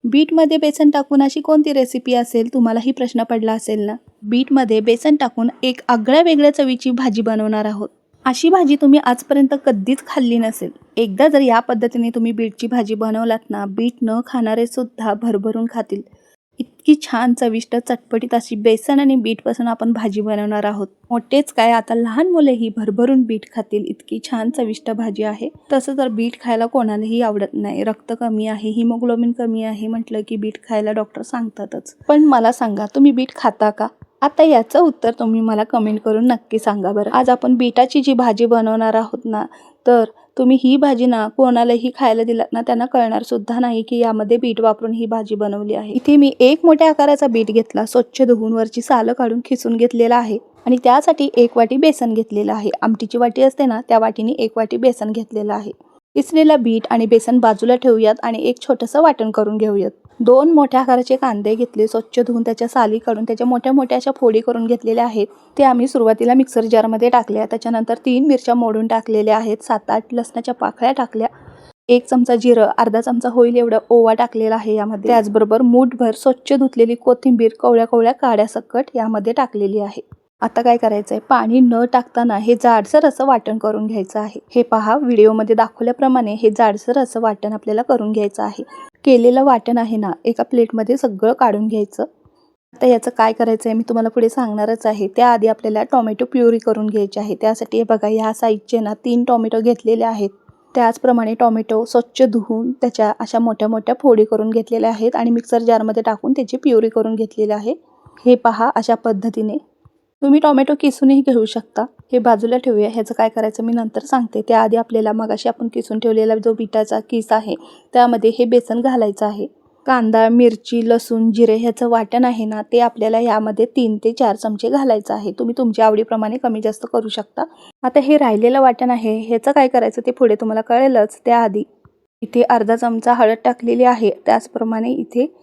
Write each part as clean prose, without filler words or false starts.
बीटमध्ये बेसन टाकून अशी कोणती रेसिपी असेल, तुम्हालाही प्रश्न पडला असेल ना? बीटमध्ये बेसन टाकून एक आगळ्या वेगळ्या चवीची भाजी बनवणार आहोत. अशी भाजी तुम्ही आजपर्यंत कधीच खाल्ली नसेल. एकदा जर या पद्धतीने तुम्ही बीटची भाजी बनवलात ना, बीट न खाणारे सुद्धा भरभरून खातील. इतकी छान चविष्ट चटपटीत अशी बेसन आणि बीटपासून आपण भाजी बनवणार आहोत. मोठेच काय, आता लहान मुलेही भरभरून बीट खातील, इतकी छान चविष्ट भाजी आहे. तसं तर बीट खायला कोणालाही आवडत नाही. रक्त कमी आहे, हिमोग्लोबिन कमी आहे म्हटलं की बीट खायला डॉक्टर सांगतातच. पण मला सांगा, तुम्ही बीट खाता का? आता याचं उत्तर तुम्ही मला कमेंट करून नक्की सांगा बरं. आज आपण बीटाची जी भाजी बनवणार आहोत ना, तर तुम्ही ही भाजी ना कोणालाही खायला दिलात ना, त्यांना कळणार सुद्धा नाही की यामध्ये बीट वापरून ही भाजी बनवली आहे. इथे मी एक मोठ्या आकाराचा बीट घेतला, स्वच्छ धुवून वरची सालं काढून खिसून घेतलेला आहे आणि त्यासाठी 1 वाटी बेसन घेतलेलं आहे. आमटीची वाटी असते ना, त्या वाटीने 1 वाटी बेसन घेतलेलं आहे. किसलेला बीट आणि बेसन बाजूला ठेवूयात आणि एक छोटंसं वाटण करून घेऊयात. 2 मोठ्या आकाराचे कांदे घेतले, स्वच्छ धुवून त्याच्या साली काढून त्याच्या मोठ्या मोठ्या अशा फोडी करून घेतलेल्या आहेत. ते आम्ही सुरुवातीला मिक्सर जारमध्ये टाकल्या. त्याच्यानंतर 3 मिरच्या मोडून टाकलेल्या आहेत, 7-8 लसणाच्या पाकळ्या टाकल्या, 1 चमचा जिरं, अर्धा चमचा होईल एवढा ओवा टाकलेला आहे यामध्ये. त्याचबरोबर मूठभर स्वच्छ धुतलेली कोथिंबीर कवळ्या कवळ्या काड्यासकट यामध्ये टाकलेली आहे. आता काय करायचंय, पाणी न टाकताना हे जाडसर असं वाटण करून घ्यायचं आहे. हे पहा, व्हिडिओमध्ये दाखवल्याप्रमाणे हे जाडसर असं वाटण आपल्याला करून घ्यायचं आहे. केलेलं वाटण आहे ना, एका प्लेटमध्ये सगळं काढून घ्यायचं. आता याचं काय करायचं आहे मी तुम्हाला पुढे सांगणारच आहे. त्याआधी आपल्याला टोमॅटो प्युरी करून घ्यायची आहे. त्यासाठी हे बघा, ह्या साईजचे ना 3 टोमॅटो घेतलेले आहेत. त्याचप्रमाणे टोमॅटो स्वच्छ धुवून त्याच्या अशा मोठ्या मोठ्या फोडी करून घेतलेल्या आहेत आणि मिक्सर जारमध्ये टाकून त्याची प्युरी करून घेतलेली आहे. हे पहा, अशा पद्धतीने तुम्ही टोमॅटो किसूनही घेऊ शकता. हे बाजूला ठेवूया. ह्याचं काय करायचं मी नंतर सांगते. त्याआधी आपल्याला मगाशी आपण किसून ठेवलेला जो बीटाचा किस आहे त्यामध्ये हे बेसन घालायचं आहे. कांदा, मिरची, लसूण, जिरे ह्याचं वाटण आहे ना, ते आपल्याला यामध्ये 3 ते 4 चमचे घालायचं आहे. तुम्ही तुमच्या आवडीप्रमाणे कमी जास्त करू शकता. आता हे राहिलेलं वाटण आहे, ह्याचं काय करायचं ते पुढे तुम्हाला कळेलच. त्याआधी इथे अर्धा चमचा हळद टाकलेली आहे. त्याचप्रमाणे इथे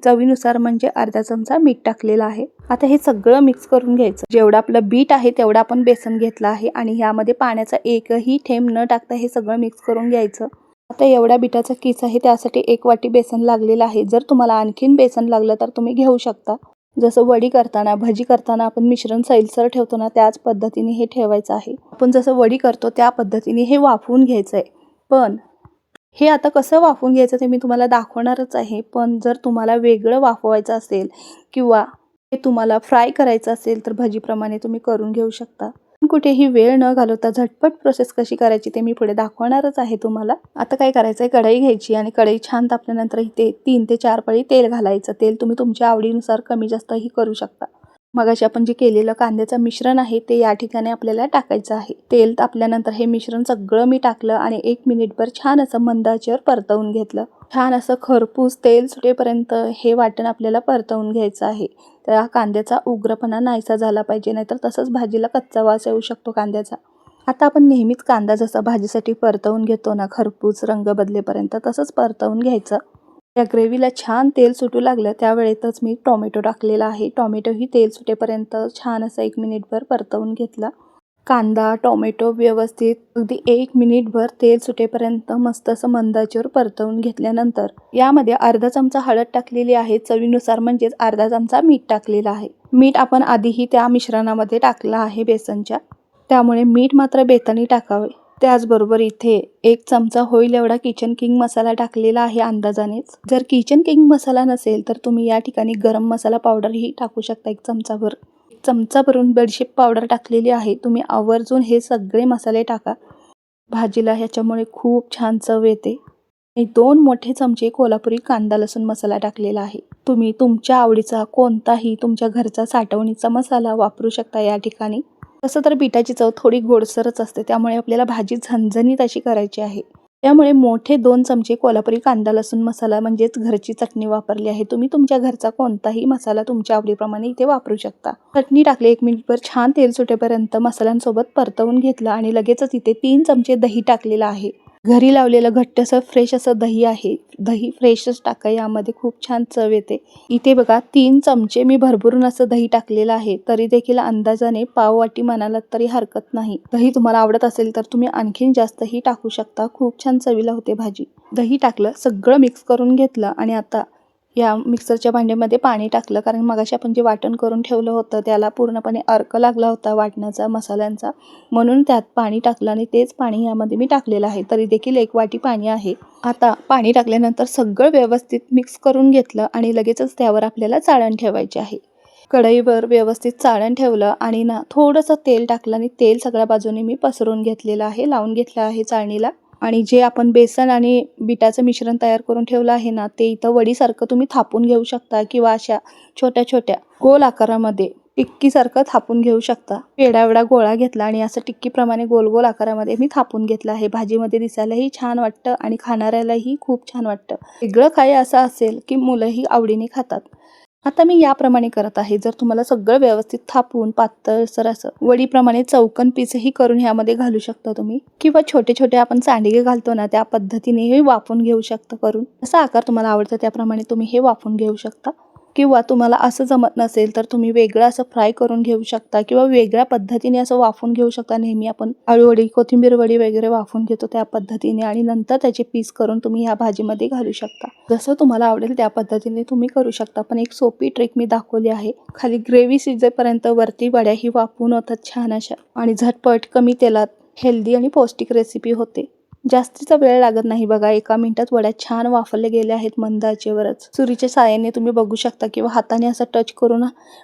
चवीनुसार म्हणजे अर्धा चमचा मीठ टाकलेलं आहे. आता हे सगळं मिक्स करून घ्यायचं. जेवढं आपलं बीट आहे तेवढं आपण बेसन घेतलं आहे आणि यामध्ये पाण्याचा एकही थेंब न टाकता हे सगळं मिक्स करून घ्यायचं. आता एवढ्या बिटाचा किस आहे त्यासाठी 1 वाटी बेसन लागलेलं आहे. जर तुम्हाला आणखीन बेसन लागलं तर तुम्ही घेऊ शकता. जसं वडी करताना, भजी करताना आपण मिश्रण सैलसर ठेवतो ना, त्याच पद्धतीने हे ठेवायचं आहे. आपण जसं वडी करतो त्या पद्धतीने हे वाफवून घ्यायचं आहे. पण हे आता कसं वाफवून घ्यायचं ते मी तुम्हाला दाखवणारच आहे. पण जर तुम्हाला वेगळं वाफवायचं असेल किंवा हे तुम्हाला फ्राय करायचं असेल तर भजीप्रमाणे तुम्ही करून घेऊ शकता. कुठेही वेळ न घालवता झटपट प्रोसेस कशी करायची ते मी पुढे दाखवणारच आहे तुम्हाला. आता काय करायचं आहे, कढई घ्यायची आणि कढई छान तापल्यानंतर इथे 3 ते 4 पळी तेल घालायचं. तेल तुम्ही तुमच्या आवडीनुसार कमी जास्तही करू शकता. मगाशी आपण जे केलेलं कांद्याचं मिश्रण आहे ते या ठिकाणी आपल्याला टाकायचं आहे. तेल तापल्यानंतर हे मिश्रण सगळं मी टाकलं आणि 1 मिनिटभर छान असं मंद आचेवर परतवून घेतलं. छान असं खरपूस तेल सुटेपर्यंत हे वाटण आपल्याला परतवून घ्यायचं आहे. त्या कांद्याचा उग्रपणा नाहीसा झाला पाहिजे, नाहीतर तसंच भाजीला कच्चा वास येऊ शकतो कांद्याचा. आता आपण नेहमीच कांदा जसा भाजीसाठी परतवून घेतो ना, खरपूस रंग बदलेपर्यंत, तसंच परतवून घ्यायचं. या ग्रेव्हीला छान तेल सुटू लागलं त्यावेळेतच मी टोमॅटो टाकलेला आहे. टोमॅटोही तेल सुटेपर्यंत छान असं 1 मिनिटभर परतवून घेतला. कांदा, टोमॅटो व्यवस्थित अगदी 1 मिनिटभर तेल सुटेपर्यंत मस्त असं मंद आचेवर परतवून घेतल्यानंतर यामध्ये अर्धा चमचा हळद टाकलेली आहे, चवीनुसार म्हणजेच अर्धा चमचा मीठ टाकलेलं आहे. मीठ आपण आधीही त्या मिश्रणामध्ये टाकलं आहे बेसनच्या, त्यामुळे मीठ मात्र बेतानी टाकावे. त्याचबरोबर इथे 1 चमचा होईल एवढा किचन किंग मसाला टाकलेला आहे अंदाजानेच. जर किचन किंग मसाला नसेल तर तुम्ही या ठिकाणी गरम मसाला पावडरही टाकू शकता 1 चमचाभर. 1 चमचा भरून बडीशेप पावडर टाकलेली आहे. तुम्ही आवर्जून हे सगळे मसाले टाका. भाजीला ह्याच्यामुळे खूप छान चव येते. 2 मोठे चमचे कोल्हापुरी कांदा लसूण मसाला टाकलेला आहे. तुम्ही तुमच्या आवडीचा कोणताही तुमच्या घरचा साठवणीचा मसाला वापरू शकता या ठिकाणी. तसं तर बीटाची चव थोडी गोडसरच असते, त्यामुळे आपल्याला भाजी झणझणीत अशी करायची आहे. त्यामुळे मोठे 2 चमचे कोल्हापुरी कांदा लसूण मसाला म्हणजेच घरची चटणी वापरली आहे. तुम्ही तुमच्या घरचा कोणताही मसाला तुमच्या आवडीप्रमाणे इथे वापरू शकता. चटणी टाकली, 1 मिनिटभर छान तेल सुटेपर्यंत मसाल्यांसोबत परतवून घेतलं आणि लगेचच इथे 3 चमचे दही टाकलेलं आहे. घरी लावलेलं घट्ट असं फ्रेश असं दही आहे. दही फ्रेशच टाका, यामध्ये खूप छान चव येते. इथे बघा 3 चमचे मी भरभरून असं दही टाकलेलं आहे. तरी देखील अंदाजाने पाव वाटी म्हणालात तरी हरकत नाही. दही तुम्हाला आवडत असेल तर तुम्ही आणखीन जास्तही टाकू शकता. खूप छान चवीला होते भाजी. दही टाकलं, सगळं मिक्स करून घेतलं आणि आता या मिक्सरच्या भांड्यामध्ये पाणी टाकलं, कारण मगाशी आपण जे वाटण करून ठेवलं होतं त्याला पूर्णपणे अर्क लागला होता वाटणाचा, मसाल्यांचा, म्हणून त्यात पाणी टाकलं आणि तेच पाणी यामध्ये मी टाकलेलं आहे. तरी देखील 1 वाटी पाणी आहे. आता पाणी टाकल्यानंतर सगळं व्यवस्थित मिक्स करून घेतलं आणि लगेचच त्यावर आपल्याला चाळण ठेवायची आहे. कढईवर व्यवस्थित चाळण ठेवलं आणि थोडंसं तेल टाकलं आणि तेल सगळ्या बाजूने मी पसरवून घेतलेलं आहे, लावून घेतलं आहे चाळणीला. आणि जे आपण बेसन आणि बिटाचं मिश्रण तयार करून ठेवलं आहे ना, ते इथं वडीसारखं तुम्ही थापून घेऊ शकता किंवा अशा छोट्या छोट्या गोल आकारामध्ये टिक्कीसारखं थापून घेऊ शकता. एवढा गोळा घेतला आणि असं टिक्कीप्रमाणे गोल गोल आकारामध्ये मी थापून घेतलं आहे. भाजीमध्ये दिसायलाही छान वाटतं आणि खाणाऱ्यालाही खूप छान वाटतं. वेगळं काही असं असेल की मुलंही आवडीने खातात. आता मी याप्रमाणे करत आहे. जर तुम्हाला सगळं व्यवस्थित थापून पातळसर असं वडीप्रमाणे चौकन पीसही करून ह्यामध्ये घालू शकता तुम्ही, किंवा छोटे छोटे आपण सांडगे घालतो ना त्या पद्धतीनेही वाफवून घेऊ शकता करून. जसा आकार तुम्हाला आवडतो त्याप्रमाणे तुम्ही हे वाफवून घेऊ शकता. किंवा तुम्हाला असं जमत नसेल तर तुम्ही वेगळं असं फ्राय करून घेऊ शकता किंवा वेगळ्या पद्धतीने असं वाफवून घेऊ शकता. नेहमी आपण आळूवडी, कोथिंबीर वडी वगैरे वाफवून घेतो त्या पद्धतीने, आणि नंतर त्याचे पीस करून तुम्ही ह्या भाजीमध्ये घालू शकता. जसं तुम्हाला आवडेल त्या पद्धतीने तुम्ही करू शकता. पण एक सोपी ट्रिक मी दाखवली आहे. खाली ग्रेव्ही शिजेपर्यंत वरती वड्याही वाफवून होतात छान अशा, आणि झटपट कमी तेलात हेल्दी आणि पौष्टिक रेसिपी होते. जास्तीचा वेळ लागत नाही बघा. 1 मिनिटात वड्या छान वाफवल्या गेल्या आहेत मंद आचेवरच. सुरीच्या साहाय्याने तुम्ही बघू शकता किंवा हाताने असं टच करून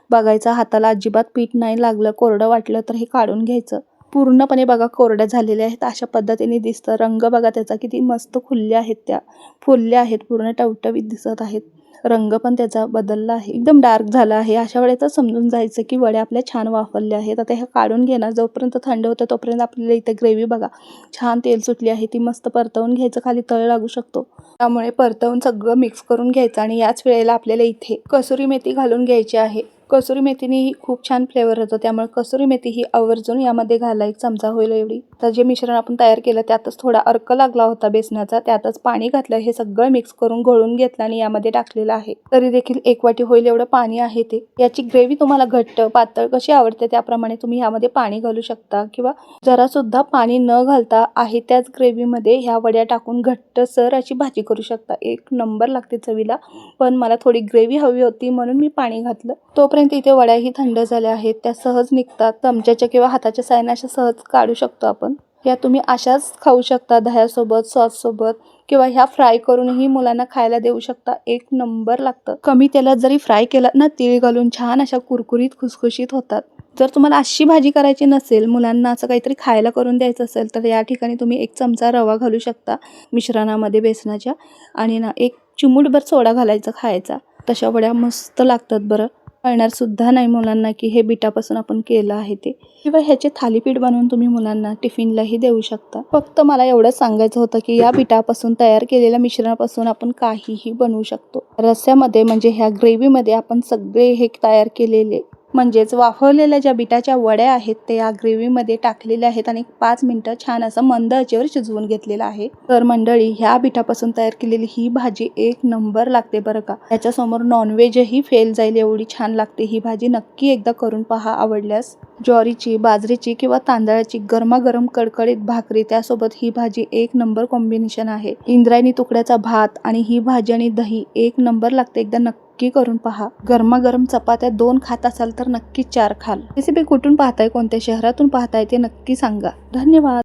बघायचं. हाताला अजिबात पीठ नाही लागलं, कोरडं वाटलं तर हे काढून घ्यायचं. पूर्णपणे बघा कोरड्या झालेल्या आहेत अशा पद्धतीने दिसतं. रंग बघा त्याचा किती मस्त खुलल्या आहेत, त्या फुलल्या आहेत, पूर्ण टवटवीत दिसत आहेत. रंग पण त्याचा बदलला आहे, एकदम डार्क झाला आहे. अशा वेळेतच समजून जायचं की वड्या आपल्या छान वाफवल्या आहेत. आता हे काढून घेणार. जोपर्यंत थंड होतं तोपर्यंत आपल्याला इथे ग्रेव्ही बघा छान तेल सुटली आहे, ती मस्त परतवून घ्यायचं. खाली तळ लागू शकतो, त्यामुळे परतवून सगळं मिक्स करून घ्यायचं. आणि याच वेळेला आपल्याला इथे कसुरी मेथी घालून घ्यायची आहे. कसुरी मेथीनेही खूप छान फ्लेवर होतो, त्यामुळे कसुरी मेथी ही आवर्जून यामध्ये घाला. 1 चमचा होईल एवढी. तर जे मिश्रण आपण तयार केलं त्यातच थोडा अर्क लागला होता बेसनाचा, त्यातच पाणी घातलं. हे सगळं मिक्स करून घोळून घेतलं आणि यामध्ये टाकलेलं आहे. तरी देखील 1 वाटी होईल एवढं पाणी आहे ते. याची ग्रेव्ही तुम्हाला घट्ट पातळ कशी आवडते त्याप्रमाणे तुम्ही यामध्ये पाणी घालू शकता, किंवा जरा सुद्धा पाणी न घालता आहे त्याच ग्रेव्हीमध्ये ह्या वड्या टाकून घट्टसर अशी भाजी करू शकता. 1 नंबर लागते चवीला. पण मला थोडी ग्रेव्ही हवी होती म्हणून मी पाणी घातलं. तोपर्यंत इथे वड्याही थंड झाल्या आहेत, त्या सहज निघतात. चमच्याच्या किंवा हाताच्या साहाय्याने अशा सहज काढू शकतो आपण. या तुम्ही अशाच खाऊ शकता दह्यासोबत, सॉससोबत, किंवा ह्या फ्राय करूनही मुलांना खायला देऊ शकता. 1 नंबर लागतं. कमी तेलात जरी फ्राय केलं ना, तीळ घालून छान अशा कुरकुरीत खुसखुशीत होतात. जर तुम्हाला अशी भाजी करायची नसेल, मुलांना असं काहीतरी खायला करून द्यायचं असेल, तर या ठिकाणी तुम्ही 1 चमचा रवा घालू शकता मिश्रणामध्ये बेसनाच्या, आणि 1 चिमूटभर सोडा घालायचा खायचा. तशा वड्या मस्त लागतात बरं. कळणार सुद्धा नाही मुलांना की हे बिटापासून आपण केलं आहे ते. किंवा ह्याचे थालीपीठ बनवून तुम्ही मुलांना टिफिनलाही देऊ शकता. फक्त मला एवढंच सांगायचं होतं की या बिटापासून तयार केलेल्या मिश्रणापासून आपण काहीही बनवू शकतो. रस्स्यामध्ये म्हणजे ह्या ग्रेव्हीमध्ये आपण सगळे हे तयार केलेले म्हणजेच वाफवलेल्या ज्या बिटाच्या वड्या आहेत ते या ग्रेव्हीमध्ये टाकलेल्या आहेत आणि 5 मिनिटं छान असं मंद आचेवर शिजवून घेतलेलं आहे. तर मंडळी, ह्या बिटापासून तयार केलेली ही भाजी 1 नंबर लागते बरं का. त्याच्यासमोर नॉनव्हेजही फेल जाईल एवढी छान लागते ही भाजी. नक्की एकदा करून पहा आवडल्यास. ज्वारीची, बाजरीची किंवा तांदळाची गरमागरम कडकडीत भाकरी, त्यासोबत ही भाजी 1 नंबर कॉम्बिनेशन आहे. इंद्रायणी तुकड्याचा भात आणि ही भाजी आणि दही 1 नंबर लागते. एकदा नक्की करून पहा. गरमागरम चपात्या 2 खात असाल तर नक्की 4 खाल. रेसिपी कुठून पाहताय, कोणत्या शहरातून पाहताय ते नक्की सांगा. धन्यवाद.